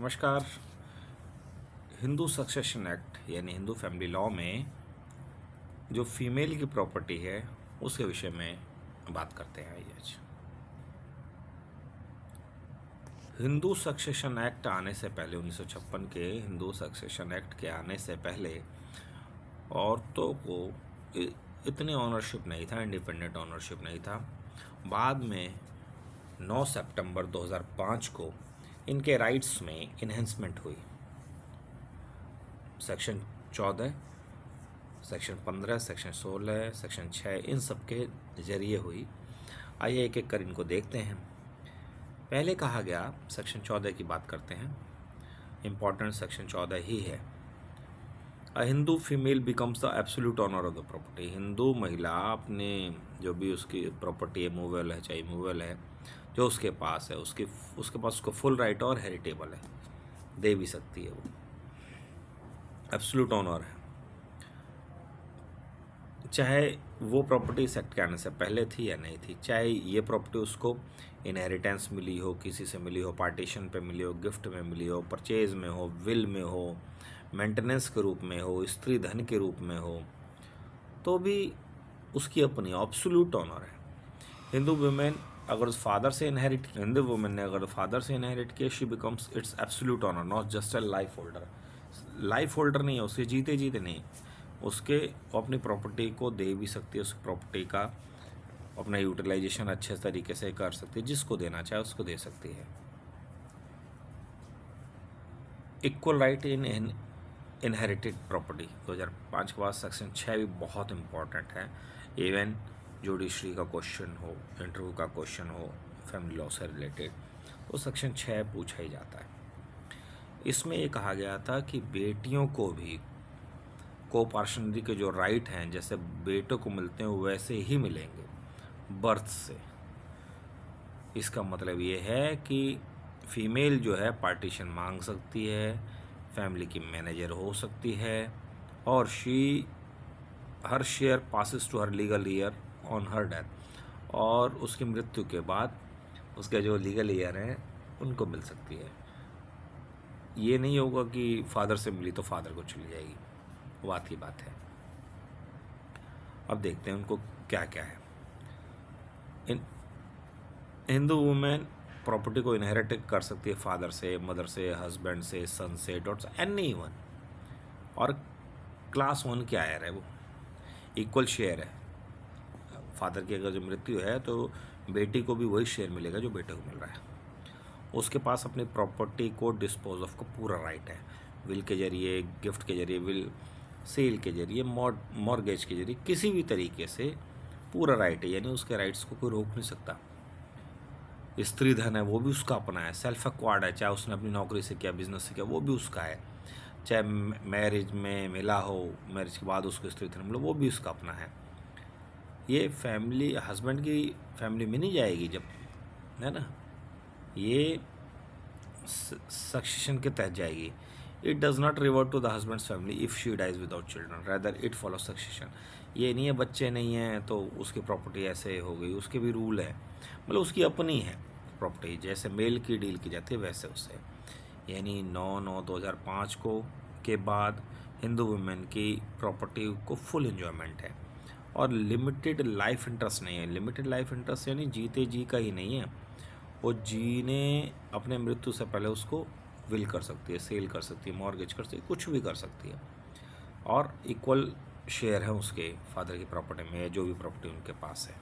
नमस्कार। Hindu succession act यानी Hindu family law में जो फीमेल की प्रॉपर्टी है उसके विषय में बात करते हैं आज। हिंदू सक्सेशन एक्ट आने से पहले 1956 के हिंदू सक्सेशन एक्ट के आने से पहले औरतों को इतनी ऑनरशिप नहीं था, इंडिपेंडेंट ऑनरशिप नहीं था। बाद में 9 सितंबर 2005 को इनके राइट्स में इन्हेंसमेंट हुई। सेक्शन 14, सेक्शन 15, सेक्शन 16, सेक्शन 6 इन सब के जरिए हुई। आइए एक एक कर इनको देखते हैं। पहले कहा गया, सेक्शन 14 की बात करते हैं। इम्पॉर्टेंट सेक्शन 14 ही है। A Hindu female becomes the absolute owner of the property. Hindu महिला अपने जो भी उसकी प्रॉपर्टी है, मूवेबल है चाहे इमूवेबल है, जो उसके पास है उसके पास उसको फुल राइट और हेरिटेबल है, दे भी सकती है। वो एब्सोल्यूट ऑनर है, चाहे वो प्रॉपर्टी इस एक्ट के आने से पहले थी या नहीं थी। चाहे ये प्रॉपर्टी उसको इनहेरिटेंस मिली हो, किसी से मिली हो, पार्टीशन पे मिली हो, गिफ्ट में मिली हो, परचेज में हो, विल में हो, मेंटेनेंस के रूप में हो, स्त्री धन के रूप में हो, तो भी उसकी अपनी एब्सोल्यूट ऑनर है। हिंदू वुमेन अगर उस फादर से इनहेरिट, हिंदू वुमेन ने अगर फादर से इनहेरिट किया, she becomes its absolute owner, not just a life holder. Life holder नहीं है, उसके जीते जीते नहीं, उसके अपनी प्रॉपर्टी को दे भी सकती है। उस प्रॉपर्टी का अपना यूटिलाइजेशन अच्छे तरीके से कर सकती है, जिसको देना चाहे उसको दे सकती है। इक्वल राइट इन इनहेरिटेड प्रॉपर्टी 2005 के बाद सेक्शन 6 भी बहुत इंपॉर्टेंट है। इवन जुडिशरी का क्वेश्चन हो, इंटरव्यू का क्वेश्चन हो फैमिली लॉ से रिलेटेड, वो सेक्शन 6 पूछा ही जाता है। इसमें ये कहा गया था कि बेटियों को भी कोपार्शनरी के जो राइट हैं जैसे बेटों को मिलते हैं वैसे ही मिलेंगे बर्थ से। इसका मतलब ये है कि फीमेल जो है पार्टीशन मांग सकती है, फैमिली की मैनेजर हो सकती है, और her share passes to her legal heir on her death, और उसकी मृत्यु के बाद उसके जो लीगल ईयर हैं उनको मिल सकती है। ये नहीं होगा कि फादर से मिली तो फादर को चली जाएगी, बात की बात है। अब देखते हैं उनको क्या क्या है। हिंदू वुमेन प्रॉपर्टी को इनहेरिट कर सकती है फादर से, मदर से, हस्बैंड से, सन से, डॉटर से, एनी वन। और क्लास 1 की आयर है, वो इक्वल शेयर है। फादर की अगर जो मृत्यु है तो बेटी को भी वही शेयर मिलेगा जो बेटे को मिल रहा है। उसके पास अपनी प्रॉपर्टी को डिस्पोज ऑफ का पूरा राइट है, विल के जरिए, गिफ्ट के जरिए, विल सेल के जरिए, मॉर्गेज के जरिए, किसी भी तरीके से पूरा राइट है। यानी उसके राइट्स को कोई रोक नहीं सकता। स्त्री धन है वो भी उसका अपना है, सेल्फ एक्वार्ड है, चाहे उसने अपनी नौकरी से किया, बिजनेस से किया, वो भी उसका है। चाहे मैरिज में मिला हो, मैरिज के बाद उसको स्त्री धन मिला, वो भी उसका अपना है। ये फैमिली हस्बैंड की फैमिली में नहीं जाएगी जब, है ना, ये सक्सेशन के तहत जाएगी। It does not revert to the husband's family if she dies without children, rather it follow succession. ये नहीं है बच्चे नहीं हैं तो उसकी प्रॉपर्टी ऐसे हो गई, उसके भी रूल है, मतलब उसकी अपनी है प्रॉपर्टी। जैसे मेल की डील की जाती है वैसे उससे। यानी 9/9/2005 को के बाद हिंदू वुमेन की प्रॉपर्टी को फुल इन्जॉयमेंट है, और लिमिटेड लाइफ इंटरेस्ट नहीं है। लिमिटेड लाइफ इंटरेस्ट यानी जीते जी का ही नहीं है, वो जीने अपने मृत्यु से पहले उसको विल कर सकती है, सेल कर सकती है, मॉर्गेज कर सकती है, कुछ भी कर सकती है। और इक्वल शेयर है उसके फादर की प्रॉपर्टी में, जो भी प्रॉपर्टी उनके पास है।